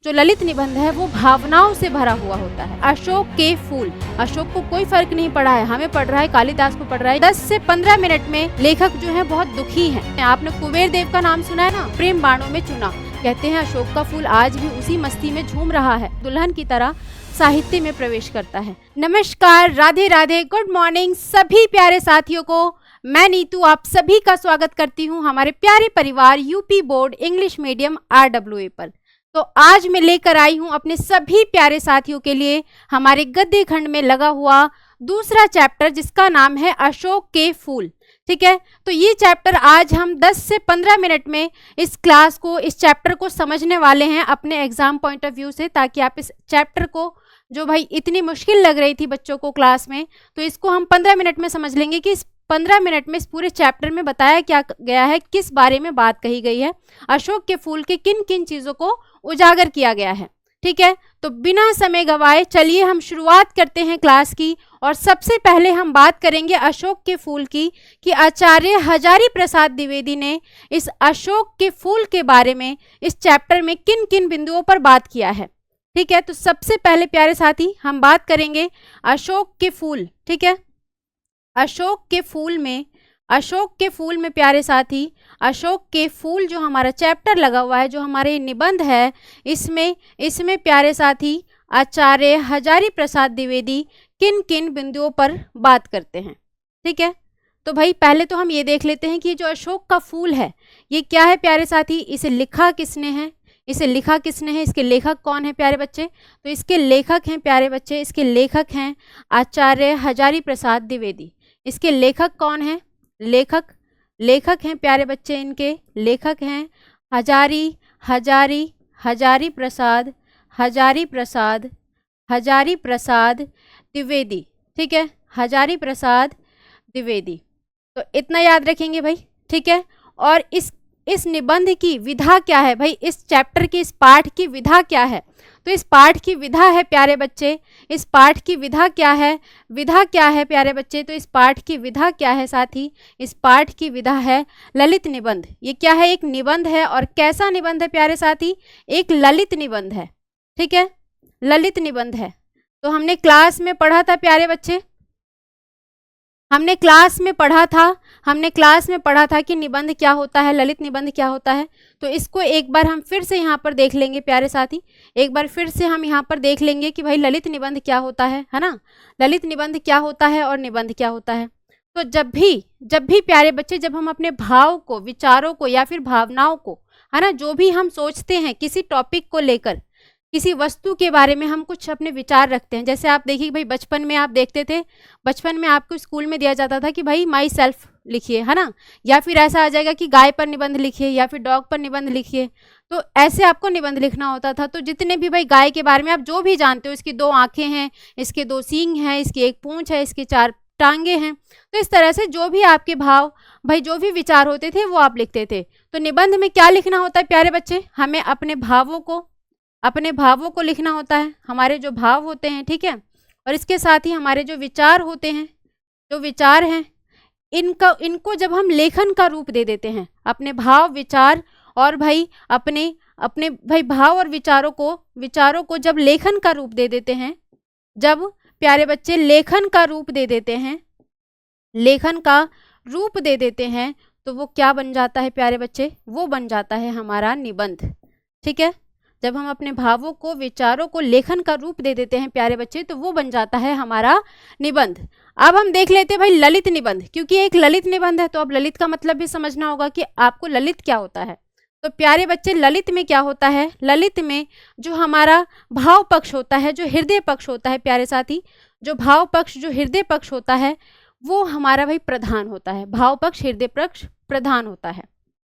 जो ललित निबंध है वो भावनाओं से भरा हुआ होता है। अशोक के फूल, अशोक को कोई फर्क नहीं पड़ा है, हमें पढ़ रहा है, कालिदास को पढ़ रहा है। 10 से 15 मिनट में लेखक जो है बहुत दुखी है। आपने कुबेर देव का नाम सुना है ना, प्रेम बाणों में चुना। कहते हैं अशोक का फूल आज भी उसी मस्ती में झूम रहा है, दुल्हन की तरह साहित्य में प्रवेश करता है। नमस्कार, राधे राधे, गुड मॉर्निंग सभी प्यारे साथियों को। मैं नीतू आप सभी का स्वागत करती हूँ हमारे प्यारे परिवार UP board English medium RWA पर। तो आज मैं लेकर आई हूँ अपने सभी प्यारे साथियों के लिए हमारे गद्य खंड में लगा हुआ दूसरा चैप्टर, जिसका नाम है अशोक के फूल। ठीक है, तो ये चैप्टर आज हम 10 से 15 मिनट में इस क्लास को, इस चैप्टर को समझने वाले हैं अपने एग्जाम पॉइंट ऑफ व्यू से, ताकि आप इस चैप्टर को, जो भाई इतनी मुश्किल लग रही थी बच्चों को क्लास में, तो इसको हम 15 मिनट में समझ लेंगे कि इस 15 मिनट में इस पूरे चैप्टर में बताया क्या गया है, किस बारे में बात कही गई है, अशोक के फूल के किन किन चीज़ों को उजागर किया गया है। ठीक है, तो बिना समय गवाए चलिए हम शुरुआत करते हैं क्लास की। और सबसे पहले हम बात करेंगे अशोक के फूल की, कि आचार्य हजारी प्रसाद द्विवेदी ने इस अशोक के फूल के बारे में इस चैप्टर में किन किन बिंदुओं पर बात किया है। ठीक है, तो सबसे पहले प्यारे साथी हम बात करेंगे अशोक के फूल। ठीक है, अशोक के फूल में प्यारे साथी, अशोक के फूल जो हमारा चैप्टर लगा हुआ है, जो हमारे निबंध है, इसमें प्यारे साथी आचार्य हजारी प्रसाद द्विवेदी किन किन बिंदुओं पर बात करते हैं। ठीक है, तो भाई पहले तो हम ये देख लेते हैं कि जो अशोक का फूल है ये क्या है प्यारे साथी, इसे लिखा किसने है, इसके लेखक कौन है प्यारे बच्चे। तो इसके लेखक हैं प्यारे बच्चे, इसके लेखक हैं आचार्य हजारी प्रसाद द्विवेदी। इसके लेखक कौन है, लेखक हैं प्यारे बच्चे, इनके लेखक हैं हजारी प्रसाद द्विवेदी। ठीक है, हजारी प्रसाद द्विवेदी, तो इतना याद रखेंगे भाई। ठीक है, और इस निबंध की विधा क्या है भाई, इस चैप्टर की, इस पाठ की विधा क्या है। तो इस पाठ की विधा है प्यारे बच्चे, इस पाठ की विधा क्या है, प्यारे बच्चे, तो इस पाठ की विधा क्या है साथी, इस पाठ की विधा है ललित निबंध। ये क्या है, एक निबंध है। और कैसा निबंध है प्यारे साथी, एक ललित निबंध है। ठीक है, ललित निबंध है। तो हमने क्लास में पढ़ा था प्यारे बच्चे, हमने क्लास में पढ़ा था कि निबंध क्या होता है, ललित निबंध क्या होता है। तो इसको एक बार हम फिर से यहाँ पर देख लेंगे प्यारे साथी, एक बार फिर से हम यहाँ पर देख लेंगे कि भाई ललित निबंध क्या होता है ना, ललित निबंध क्या होता है और निबंध क्या होता है। तो जब भी प्यारे बच्चे, जब हम अपने भाव को, विचारों को या फिर भावनाओं को, है ना, जो भी हम सोचते हैं किसी टॉपिक को लेकर, किसी वस्तु के बारे में हम कुछ अपने विचार रखते हैं। जैसे आप देखिए भाई, बचपन में आप देखते थे, बचपन में आपको स्कूल में दिया जाता था कि भाई माई सेल्फ लिखिए, है ना, या फिर ऐसा आ जाएगा कि गाय पर निबंध लिखिए या फिर डॉग पर निबंध लिखिए। तो ऐसे आपको निबंध लिखना होता था। तो जितने भी भाई गाय के बारे में आप जो भी जानते हो, इसकी 2 आंखें हैं, इसके 2 सींग हैं, इसकी 1 पूंछ है, इसके 4 टांगे हैं, तो इस तरह से जो भी आपके भाव, भाई जो भी विचार होते थे वो आप लिखते थे। तो निबंध में क्या लिखना होता है प्यारे बच्चे, हमें अपने भावों को लिखना होता है, हमारे जो भाव होते हैं। ठीक है, और इसके साथ ही हमारे जो विचार होते हैं, जो विचार हैं, इनको जब हम लेखन का रूप दे देते हैं, अपने भाव, विचार और भाई अपने भाई भाव और विचारों को जब लेखन का रूप दे देते हैं, जब प्यारे बच्चे लेखन का रूप दे देते हैं, तो वो क्या बन जाता है प्यारे बच्चे, वो बन जाता है हमारा निबंध। ठीक है, जब हम अपने भावों को, विचारों को लेखन का रूप दे देते हैं प्यारे बच्चे, तो वो बन जाता है हमारा निबंध। अब हम देख लेते हैं भाई ललित निबंध, क्योंकि एक ललित निबंध है तो अब ललित का मतलब भी समझना होगा कि आपको ललित क्या होता है। तो प्यारे बच्चे ललित में क्या होता है, ललित में जो हमारा भाव पक्ष होता है, जो हृदय पक्ष होता है प्यारे साथी, जो भाव पक्ष, जो हृदय पक्ष होता है, वो हमारा भाई प्रधान होता है। भाव पक्ष, हृदय पक्ष प्रधान होता है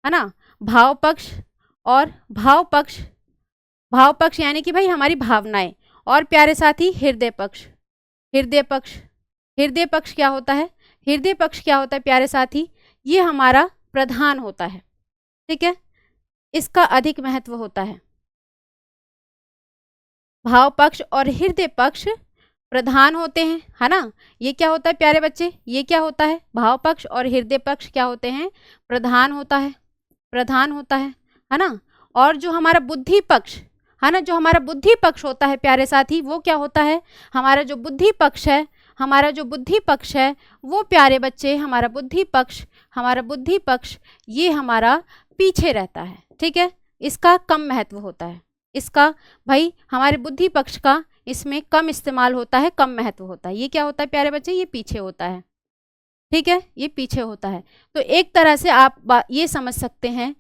ना। भाव पक्ष यानी कि भाई हमारी भावनाएं, और प्यारे साथी हृदय पक्ष क्या होता है, प्यारे साथी, ये हमारा प्रधान होता है। ठीक है, इसका अधिक महत्व होता है। भाव पक्ष और हृदय पक्ष प्रधान होते हैं, है ना। ये क्या होता है प्यारे बच्चे, ये क्या होता है, भाव पक्ष और हृदय पक्ष क्या होते हैं, प्रधान होता है ना। और जो हमारा बुद्धि पक्ष, है ना, जो हमारा बुद्धि पक्ष होता है प्यारे साथी, वो क्या होता है, हमारा जो बुद्धि पक्ष है, हमारा जो बुद्धि पक्ष है वो प्यारे बच्चे, हमारा बुद्धि पक्ष ये हमारा पीछे रहता है। ठीक है, इसका कम महत्व होता है, इसका भाई हमारे बुद्धि पक्ष का इसमें कम इस्तेमाल होता है, कम महत्व होता है। ये क्या होता है प्यारे बच्चे, ये पीछे होता है। ठीक है, ये पीछे होता है। तो एक तरह से आप ये समझ सकते हैं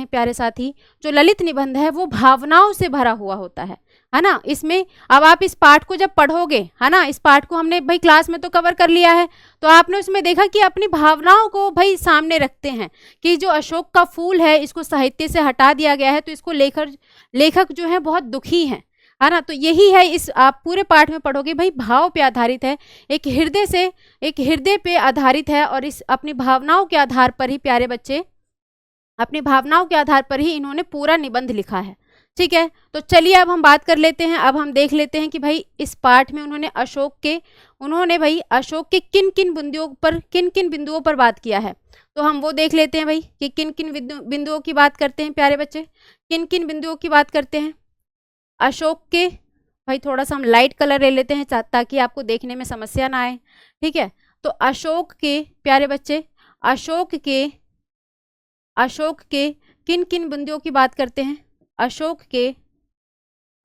प्यारे साथी, जो ललित निबंध है वो भावनाओं से भरा हुआ होता है ना। इसमें अब आप इस पाठ को जब पढ़ोगे, है ना, इस पाठ को हमने भाई क्लास में तो कवर कर लिया है, तो आपने उसमें देखा कि अपनी भावनाओं को भाई सामने रखते हैं कि जो अशोक का फूल है इसको साहित्य से हटा दिया गया है, तो इसको लेखक जो है बहुत दुखी हैं, है ना। तो यही है, इस आप पूरे पाठ में पढ़ोगे भाई भाव पे आधारित है, एक हृदय पे आधारित है, और इस अपनी भावनाओं के आधार पर ही प्यारे बच्चे, अपनी भावनाओं के आधार पर ही इन्होंने पूरा निबंध लिखा है। ठीक है, तो चलिए अब हम बात कर लेते हैं, अब हम देख लेते हैं कि भाई इस पाठ में उन्होंने अशोक के किन किन बिंदुओं पर बात किया है। तो हम वो देख लेते हैं भाई कि किन किन बिंदुओं की बात करते हैं प्यारे बच्चे, किन किन बिंदुओं की बात करते हैं अशोक के। भाई थोड़ा सा हम लाइट कलर ले लेते हैं ताकि आपको देखने में समस्या ना आए। ठीक है, तो अशोक के प्यारे बच्चे, अशोक के किन किन बिंदुओं की बात करते हैं,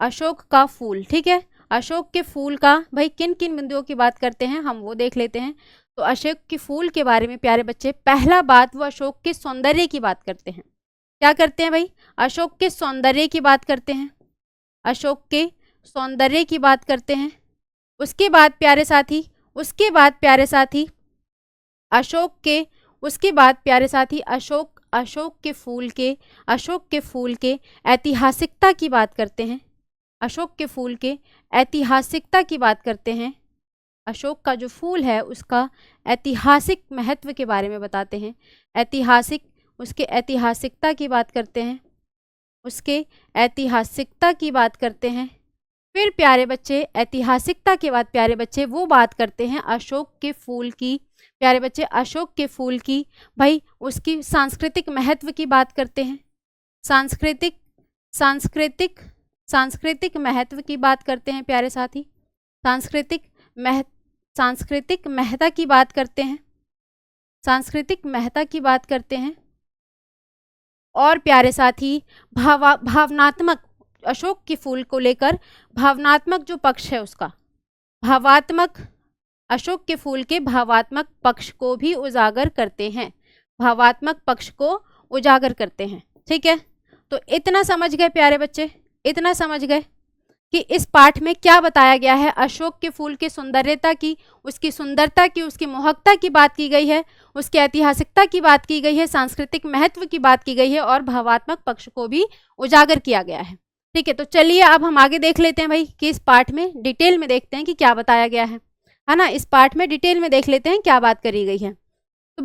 अशोक का फूल। ठीक है, अशोक के फूल का भाई किन किन बिंदुओं की बात करते हैं, हम वो देख लेते हैं। तो अशोक के फूल के बारे में प्यारे बच्चे, पहला बात वो अशोक के सौंदर्य की बात करते हैं। क्या करते हैं भाई, अशोक के सौंदर्य की बात करते हैं, अशोक के सौंदर्य की बात करते हैं। उसके बाद प्यारे साथी, अशोक के फूल के ऐतिहासिकता की बात करते हैं, अशोक के फूल के ऐतिहासिकता की बात करते हैं। अशोक का जो फूल है उसका ऐतिहासिक महत्व के बारे में बताते हैं, उसके ऐतिहासिकता की बात करते हैं, उसके ऐतिहासिकता की बात करते हैं। फिर प्यारे बच्चे, ऐतिहासिकता के बाद प्यारे बच्चे वो बात करते हैं अशोक के फूल की, प्यारे बच्चे अशोक के फूल की भाई उसकी सांस्कृतिक महत्व की बात करते हैं, सांस्कृतिक महत्व की बात करते हैं प्यारे साथी, सांस्कृतिक महत्ता की बात करते हैं, सांस्कृतिक महत्ता की बात करते हैं। और प्यारे साथी भावनात्मक, अशोक के फूल को लेकर भावनात्मक जो पक्ष है उसका, अशोक के फूल के भावात्मक पक्ष को भी उजागर करते हैं, भावात्मक पक्ष को उजागर करते हैं। ठीक है, तो इतना समझ गए प्यारे बच्चे, इतना समझ गए कि इस पाठ में क्या बताया गया है। अशोक के फूल की सौंदर्यता की, उसकी सुंदरता की, उसकी मोहकता की बात की गई है, उसकी ऐतिहासिकता की बात की गई है, सांस्कृतिक महत्व की बात की गई है, और भावात्मक पक्ष को भी उजागर किया गया है। ठीक है, तो चलिए अब हम आगे देख लेते हैं भाई कि इस पाठ में डिटेल में देखते हैं कि क्या बताया गया है ना। इस पाठ में डिटेल में देख लेते हैं क्या बात करी गई है। तो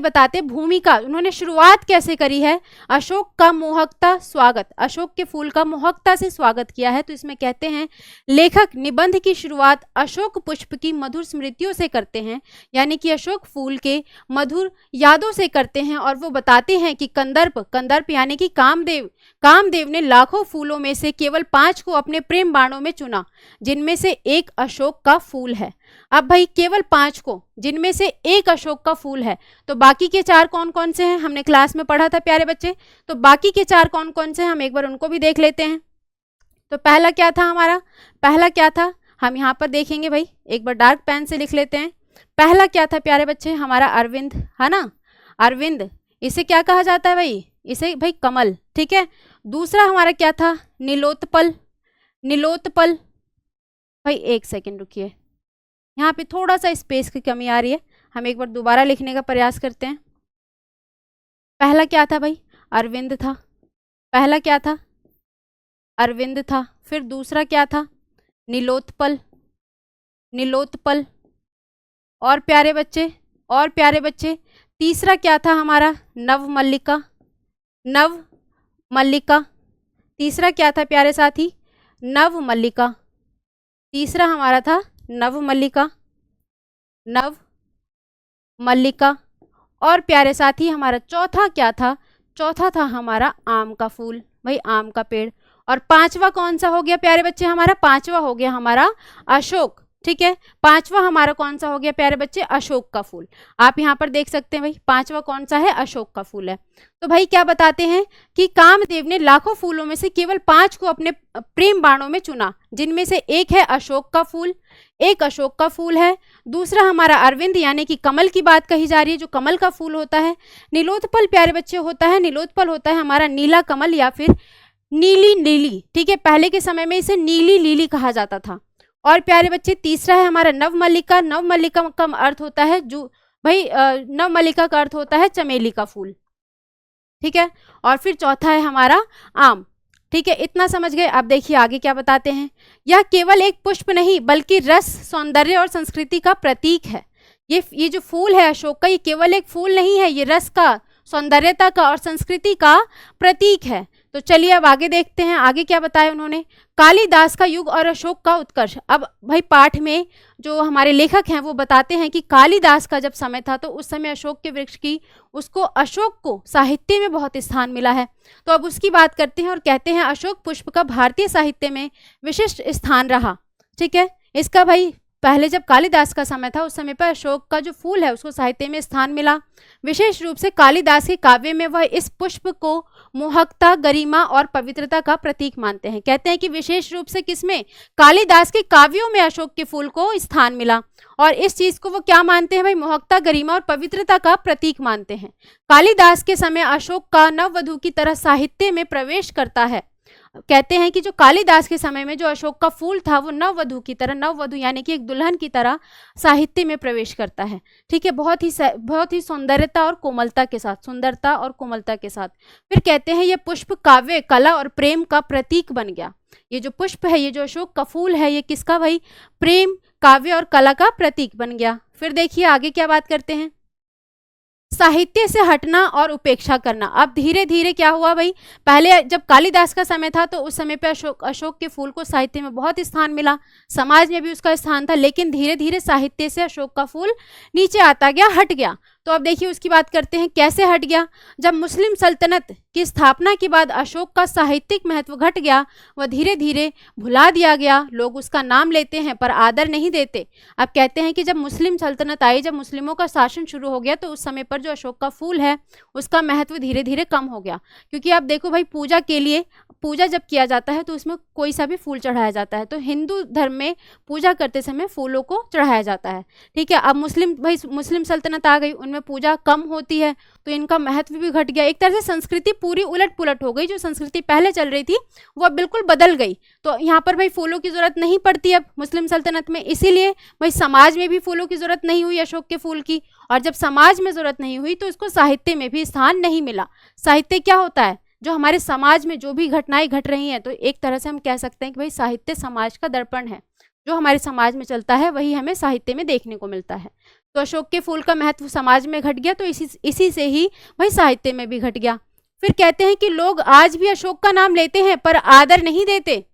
बताते भूमिका, उन्होंने शुरुआत कैसे करी है। अशोक का मोहकता स्वागत, अशोक के फूल का मोहकता से स्वागत किया है। तो इसमें कहते हैं लेखक निबंध की शुरुआत अशोक पुष्प की मधुर स्मृतियों से करते हैं, यानी कि अशोक फूल के मधुर यादों से करते हैं, और वो बताते हैं कि कंदर्प यानी कि कामदेव ने लाखों फूलों में से केवल 5 को अपने प्रेम बाणों में चुना, जिनमें से एक अशोक का फूल है। अब भाई केवल 5 को, जिनमें से एक अशोक का फूल है, तो बाकी के 4 कौन कौन से हैं, हमने क्लास में पढ़ा था प्यारे बच्चे। तो बाकी के 4 कौन कौन से हैं, हम एक बार उनको भी देख लेते हैं। तो पहला क्या था, हम यहाँ पर देखेंगे भाई, एक बार डार्क पेन से लिख लेते हैं। पहला क्या था प्यारे बच्चे, हमारा अरविंद, है ना, अरविंद, इसे क्या कहा जाता है भाई, इसे भाई कमल। ठीक है, दूसरा हमारा क्या था, नीलोत्पल। भाई एक सेकेंड रुकिए, यहाँ पे थोड़ा सा स्पेस की कमी आ रही है, हम एक बार दोबारा लिखने का प्रयास करते हैं। पहला क्या था भाई, अरविंद था, पहला क्या था, अरविंद था। फिर दूसरा क्या था, नीलोत्पल। और प्यारे बच्चे तीसरा क्या था हमारा, नवमल्लिका। तीसरा क्या था प्यारे साथी, नवमल्लिका। तीसरा हमारा था नवमल्लिका। और प्यारे साथी हमारा चौथा क्या था, चौथा था हमारा आम का फूल, भाई आम का पेड़। और पांचवा कौन सा हो गया प्यारे बच्चे हमारा? पांचवा हो गया हमारा अशोक। ठीक है, पांचवा हमारा कौन सा हो गया प्यारे बच्चे? अशोक का फूल। आप यहाँ पर देख सकते हैं भाई, पांचवा कौन सा है? अशोक का फूल है। तो भाई क्या बताते हैं कि कामदेव ने लाखों फूलों में से केवल 5 को अपने प्रेम बाणों में चुना, जिनमें से एक है अशोक का फूल, एक अशोक का फूल है, दूसरा हमारा अरविंद यानी कि कमल की बात कही जा रही है, जो कमल का फूल होता है। नीलोत्पल प्यारे बच्चे होता है, नीलोत्पल होता है हमारा नीला कमल या फिर नीली लीली। ठीक है, पहले के समय में इसे नीली लीली कहा जाता था। और प्यारे बच्चे तीसरा है हमारा नवमल्लिका। नवमल्लिका का अर्थ होता है जो भाई नवमल्लिका का अर्थ होता है चमेली का फूल। ठीक है, और फिर चौथा है हमारा आम। ठीक है, इतना समझ गए। अब देखिए आगे क्या बताते हैं। यह केवल एक पुष्प नहीं बल्कि रस, सौंदर्य और संस्कृति का प्रतीक है। ये जो फूल है अशोक का, ये केवल एक फूल नहीं है, ये रस का, सौंदर्यता का और संस्कृति का प्रतीक है। तो चलिए अब आगे देखते हैं, आगे क्या बताया उन्होंने। कालिदास का युग और अशोक का उत्कर्ष। अब भाई पाठ में जो हमारे लेखक हैं वो बताते हैं कि कालिदास का जब समय था तो उस समय अशोक के वृक्ष की, उसको अशोक को साहित्य में बहुत स्थान मिला है। तो अब उसकी बात करते हैं और कहते हैं अशोक पुष्प का भारतीय साहित्य में विशिष्ट स्थान रहा। ठीक है, इसका भाई पहले जब कालिदास का समय था उस समय पर अशोक का जो फूल है उसको साहित्य में स्थान मिला। विशेष रूप से कालिदास के काव्य में वह इस पुष्प को मोहकता, गरिमा और पवित्रता का प्रतीक मानते हैं। कहते हैं कि विशेष रूप से किसमें? कालिदास के काव्यों में अशोक के फूल को स्थान मिला और इस चीज को वो क्या मानते हैं भाई? मोहकता, गरिमा और पवित्रता का प्रतीक मानते हैं। कालिदास के समय अशोक का नववधु की तरह साहित्य में प्रवेश करता है। कहते हैं कि जो कालिदास के समय में जो अशोक का फूल था वो नववधु की तरह, नववधु यानी कि एक दुल्हन की तरह साहित्य में प्रवेश करता है। ठीक है, बहुत ही सौंदर्यता और कोमलता के साथ, सुंदरता और कोमलता के साथ। फिर कहते हैं ये पुष्प काव्य, कला और प्रेम का प्रतीक बन गया। ये जो पुष्प है, ये जो अशोक का फूल है, ये किसका भाई? प्रेम, काव्य और कला का प्रतीक बन गया। फिर देखिए आगे क्या बात करते हैं। साहित्य से हटना और उपेक्षा करना। अब धीरे धीरे क्या हुआ भाई? पहले जब कालिदास का समय था तो उस समय पे अशोक के फूल को साहित्य में बहुत स्थान मिला, समाज में भी उसका स्थान था, लेकिन धीरे धीरे साहित्य से अशोक का फूल नीचे आता गया, हट गया। तो अब देखिए उसकी बात करते हैं, कैसे हट गया। जब मुस्लिम सल्तनत की स्थापना के बाद अशोक का साहित्यिक महत्व घट गया, वह धीरे धीरे भुला दिया गया। लोग उसका नाम लेते हैं पर आदर नहीं देते। अब कहते हैं कि जब मुस्लिम सल्तनत आई, जब मुस्लिमों का शासन शुरू हो गया, तो उस समय पर जो अशोक का फूल है उसका महत्व धीरे धीरे कम हो गया। क्योंकि आप देखो भाई, पूजा के लिए, पूजा जब किया जाता है तो उसमें कोई सा भी फूल चढ़ाया जाता है। तो हिंदू धर्म में पूजा करते समय फूलों को चढ़ाया जाता है। ठीक है, अब मुस्लिम सल्तनत आ गई, उनमें पूजा कम होती है तो इनका महत्व भी घट गया। एक तरह से संस्कृति पूरी उलट पुलट हो गई। जो संस्कृति पहले चल रही थी वो अब बिल्कुल बदल गई। तो यहाँ पर भाई फूलों की जरूरत नहीं पड़ती अब मुस्लिम सल्तनत में, इसीलिए भाई समाज में भी फूलों की जरूरत नहीं हुई अशोक के फूल की। और जब समाज में जरूरत नहीं हुई तो उसको साहित्य में भी स्थान नहीं मिला। साहित्य क्या होता है? जो हमारे समाज में जो भी घटनाएं घट रही हैं, तो एक तरह से हम कह सकते हैं कि भाई साहित्य समाज का दर्पण है। जो हमारे समाज में चलता है वही हमें साहित्य में देखने को मिलता है। तो अशोक के फूल का महत्व समाज में घट गया, तो इसी से ही भाई साहित्य में भी घट गया। फिर कहते हैं कि लोग आज भी अशोक का नाम लेते हैं पर आदर नहीं देते।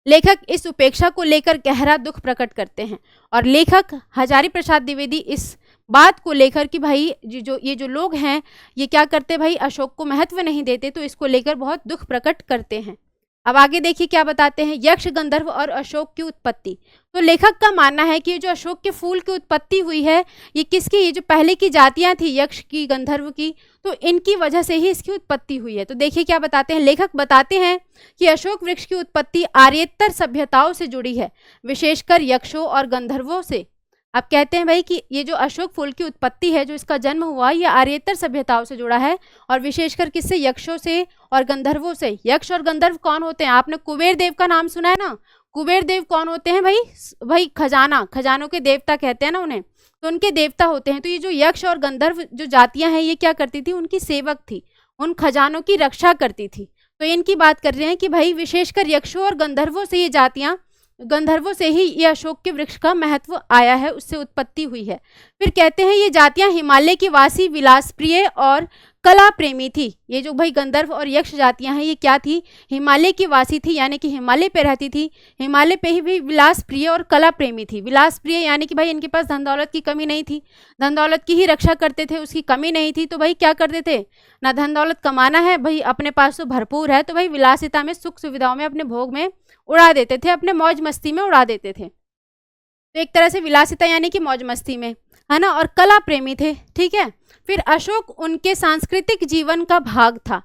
लेखक इस उपेक्षा को लेकर गहरा दुख प्रकट करते हैं और लेखक हजारी प्रसाद द्विवेदी इस बात को लेकर कि भाई ये जो लोग हैं ये क्या करते भाई? अशोक को महत्व नहीं देते, तो इसको लेकर बहुत दुख प्रकट करते हैं। अब आगे देखिए क्या बताते हैं। यक्ष, गंधर्व और अशोक की उत्पत्ति। तो लेखक का मानना है कि ये जो अशोक के फूल की उत्पत्ति हुई है ये किसकी? ये जो पहले की जातियां थी यक्ष की, गंधर्व की, तो इनकी वजह से ही इसकी उत्पत्ति हुई है। तो देखिए क्या बताते हैं। लेखक बताते हैं कि अशोक वृक्ष की उत्पत्ति आर्येतर सभ्यताओं से जुड़ी है, विशेषकर यक्षों और गंधर्वों से। अब कहते हैं भाई कि ये जो अशोक फूल की उत्पत्ति है, जो इसका जन्म हुआ, ये आर्येतर सभ्यताओं से जुड़ा है और विशेषकर किससे? यक्षों से और गंधर्वों से। यक्ष और गंधर्व कौन होते हैं? आपने कुबेर देव का नाम सुना है ना। कुबेर देव कौन होते हैं भाई? खजानों के देवता कहते हैं ना उन्हें, तो उनके देवता होते हैं। तो ये जो यक्ष और गंधर्व जो जातियां हैं ये क्या करती थी? उनकी सेवक थी, उन खजानों की रक्षा करती थी। तो इनकी बात कर रहे हैं कि भाई विशेषकर यक्षों और गंधर्वों से ये जातियां, गंधर्वों से ही ये अशोक के वृक्ष का महत्व आया है, उससे उत्पत्ति हुई है। फिर कहते हैं ये जातियां हिमालय की वासी, विलासप्रिय और कला प्रेमी थी। ये जो भाई गंधर्व और यक्ष जातियां हैं ये क्या थी, हिमालय की वासी थी, यानी कि हिमालय पे रहती थी। हिमालय पे ही भी विलास प्रिय और कला प्रेमी थी। विलास प्रिय यानी कि भाई इनके पास धन दौलत की कमी नहीं थी, धन दौलत की ही रक्षा करते थे, उसकी कमी नहीं थी। तो भाई क्या करते थे, ना धन दौलत कमाना है भाई, अपने पास तो भरपूर है, तो भाई विलासिता में, सुख सुविधाओं में, अपने भोग में उड़ा देते थे, अपने मौज मस्ती में उड़ा देते थे। तो एक तरह से विलासिता यानी कि मौज मस्ती में, है ना, और कला प्रेमी थे। ठीक है, फिर अशोक उनके सांस्कृतिक जीवन का भाग था।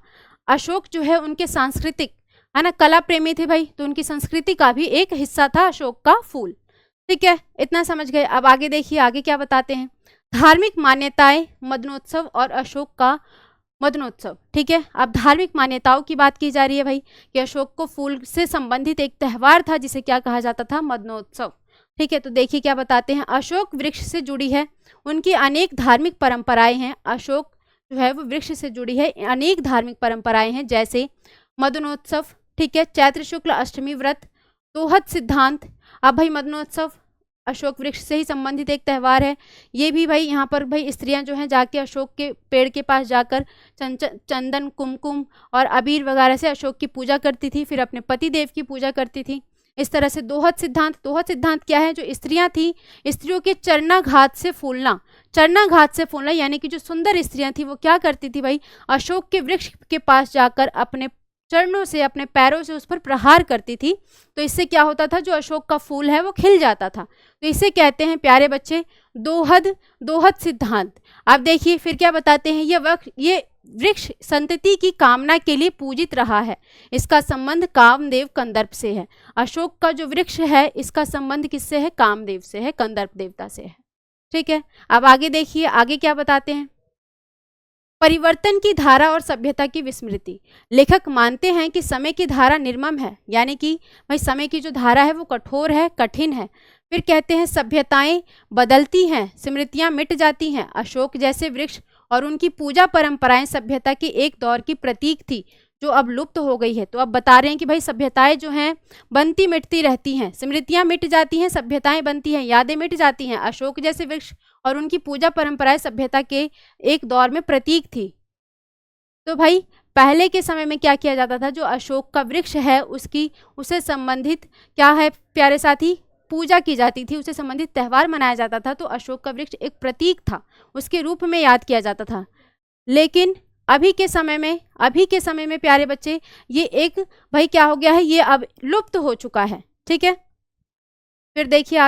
अशोक जो है उनके सांस्कृतिक, है ना, कला प्रेमी थे भाई, तो उनकी संस्कृति का भी एक हिस्सा था अशोक का फूल। ठीक है, इतना समझ गए। अब आगे देखिए, आगे क्या बताते हैं, धार्मिक मान्यताएं, मदनोत्सव और अशोक का मदनोत्सव। ठीक है, अब धार्मिक मान्यताओं की बात की जा रही है भाई, कि अशोक को फूल से संबंधित एक त्यौहार था जिसे क्या कहा जाता था, मदनोत्सव। ठीक है, तो देखिए क्या बताते हैं, अशोक वृक्ष से जुड़ी है, उनकी अनेक धार्मिक परंपराएं हैं। अशोक जो है वो वृक्ष से जुड़ी है, अनेक धार्मिक परंपराएं हैं, जैसे मदनोत्सव, ठीक है, चैत्र शुक्ल अष्टमी व्रत, दोहद सिद्धांत। अब भाई मदनोत्सव अशोक वृक्ष से ही संबंधित एक त्यौहार है। ये भी भाई यहाँ पर भाई स्त्रियां जो हैं जाके अशोक के पेड़ के पास जाकर चंदन, कुमकुम और अबीर वगैरह से अशोक की पूजा करती थी, फिर अपने पति देव की पूजा करती थी। इस तरह से दोहद सिद्धांत, दोहद सिद्धांत क्या है, जो स्त्रियां थी, स्त्रियों के चरणाघात से फूलना, चरणाघात से फूलना यानी कि जो सुंदर स्त्रियां थी वो क्या करती थी भाई, अशोक के वृक्ष के पास जाकर अपने चरणों से, अपने पैरों से उस पर प्रहार करती थी। तो इससे क्या होता था, जो अशोक का फूल है वो खिल जाता था। तो इसे कहते हैं प्यारे बच्चे दोहद, दोहद सिद्धांत। आप देखिए फिर क्या बताते हैं, ये वृक्ष संतति की कामना के लिए पूजित रहा है, इसका संबंध कामदेव कंदर्प से है। अशोक का जो वृक्ष है इसका संबंध किससे है, कामदेव से है, कंदर्प देवता से है। ठीक है, अब आगे देखिए, आगे क्या बताते हैं, परिवर्तन की धारा और सभ्यता की विस्मृति। लेखक मानते हैं कि समय की धारा निर्मम है, यानी कि भाई समय की जो धारा है वो कठोर है, कठिन है। फिर कहते हैं सभ्यताएं बदलती हैं, स्मृतियां मिट जाती हैं। अशोक जैसे वृक्ष और उनकी पूजा परंपराएं सभ्यता की एक दौर की प्रतीक थी जो अब लुप्त हो गई है। तो अब बता रहे हैं कि भाई सभ्यताएं जो हैं बनती मिटती रहती हैं, स्मृतियां मिट जाती हैं, सभ्यताएं बनती हैं, यादें मिट जाती हैं। अशोक जैसे वृक्ष और उनकी पूजा परंपराएं सभ्यता के एक दौर में प्रतीक थी। तो भाई पहले के समय में क्या किया जाता था, जो अशोक का वृक्ष है उससे संबंधित क्या है प्यारे साथी, पूजा की जाती थी, उससे संबंधित त्यौहार मनाया जाता था। तो अशोक का वृक्ष एक प्रतीक था, उसके रूप में याद किया जाता था। लेकिन अभी के समय में प्यारे बच्चे ये एक भाई क्या हो गया है, ये अब लुप्त हो चुका है। ठीक है, फिर देखिए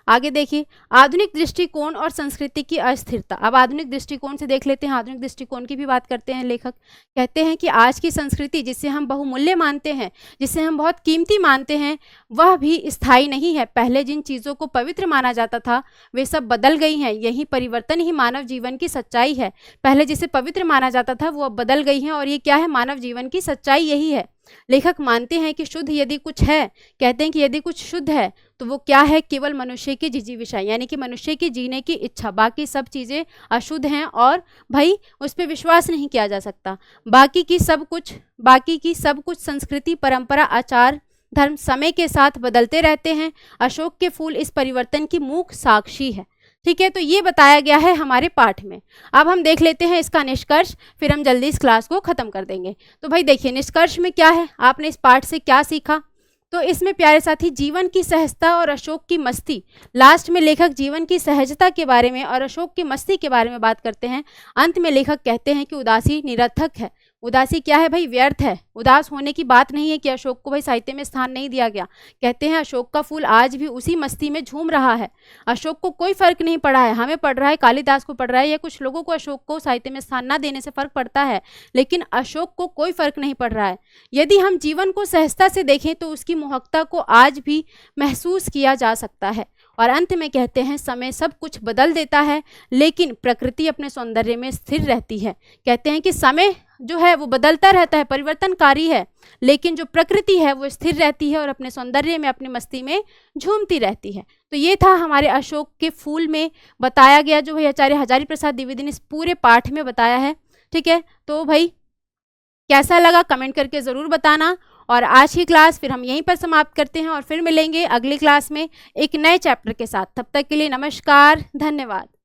आगे देखिए, आधुनिक दृष्टिकोण और संस्कृति की अस्थिरता। अब आधुनिक दृष्टिकोण से देख लेते हैं, आधुनिक दृष्टिकोण की भी बात करते हैं। लेखक कहते हैं कि आज की संस्कृति जिसे हम बहुमूल्य मानते हैं, जिसे हम बहुत कीमती मानते हैं, वह भी स्थायी नहीं है। पहले जिन चीज़ों को पवित्र माना जाता था वे सब बदल गई हैं। यही परिवर्तन ही मानव जीवन की सच्चाई है। पहले जिसे पवित्र माना जाता था वो अब बदल गई हैं, और ये क्या है, मानव जीवन की सच्चाई यही है। लेखक मानते हैं कि शुद्ध यदि कुछ है, कहते हैं कि यदि कुछ शुद्ध है तो वो क्या है, केवल मनुष्य की जिजीविषा, यानी कि मनुष्य की जीने की इच्छा। बाकी सब चीज़ें अशुद्ध हैं और भाई उस पर विश्वास नहीं किया जा सकता। बाकी की सब कुछ संस्कृति, परंपरा, आचार, धर्म समय के साथ बदलते रहते हैं। अशोक के फूल इस परिवर्तन की मूक साक्षी है। ठीक है, तो ये बताया गया है हमारे पाठ में। अब हम देख लेते हैं इसका निष्कर्ष, फिर हम जल्दी इस क्लास को खत्म कर देंगे। तो भाई देखिए निष्कर्ष में क्या है, आपने इस पाठ से क्या सीखा। तो इसमें प्यारे साथी जीवन की सहजता और अशोक की मस्ती, लास्ट में लेखक जीवन की सहजता के बारे में और अशोक की मस्ती के बारे में बात करते हैं। अंत में लेखक कहते हैं कि उदासी निरर्थक है। उदासी क्या है भाई, व्यर्थ है। उदास होने की बात नहीं है कि अशोक को भाई साहित्य में स्थान नहीं दिया गया। कहते हैं अशोक का फूल आज भी उसी मस्ती में झूम रहा है। अशोक को कोई फर्क नहीं पड़ा है, हमें पड़ रहा है, कालिदास को पड़ रहा है, या कुछ लोगों को अशोक को साहित्य में स्थान न देने से फर्क पड़ता है, लेकिन अशोक को कोई फर्क नहीं पड़ रहा है। यदि हम जीवन को सहजता से देखें तो उसकी मोहकता को आज भी महसूस किया जा सकता है। और अंत में कहते हैं समय सब कुछ बदल देता है, लेकिन प्रकृति अपने सौंदर्य में स्थिर रहती है। कहते हैं कि समय जो है वो बदलता रहता है, परिवर्तनकारी है, लेकिन जो प्रकृति है वो स्थिर रहती है और अपने सौंदर्य में, अपनी मस्ती में झूमती रहती है। तो ये था हमारे अशोक के फूल में बताया गया, जो भाई आचार्य हजारी प्रसाद द्विवेदी ने इस पूरे पाठ में बताया है। ठीक है, तो भाई कैसा लगा कमेंट करके ज़रूर बताना। और आज की क्लास फिर हम यहीं पर समाप्त करते हैं और फिर मिलेंगे अगली क्लास में एक नए चैप्टर के साथ। तब तक के लिए नमस्कार, धन्यवाद।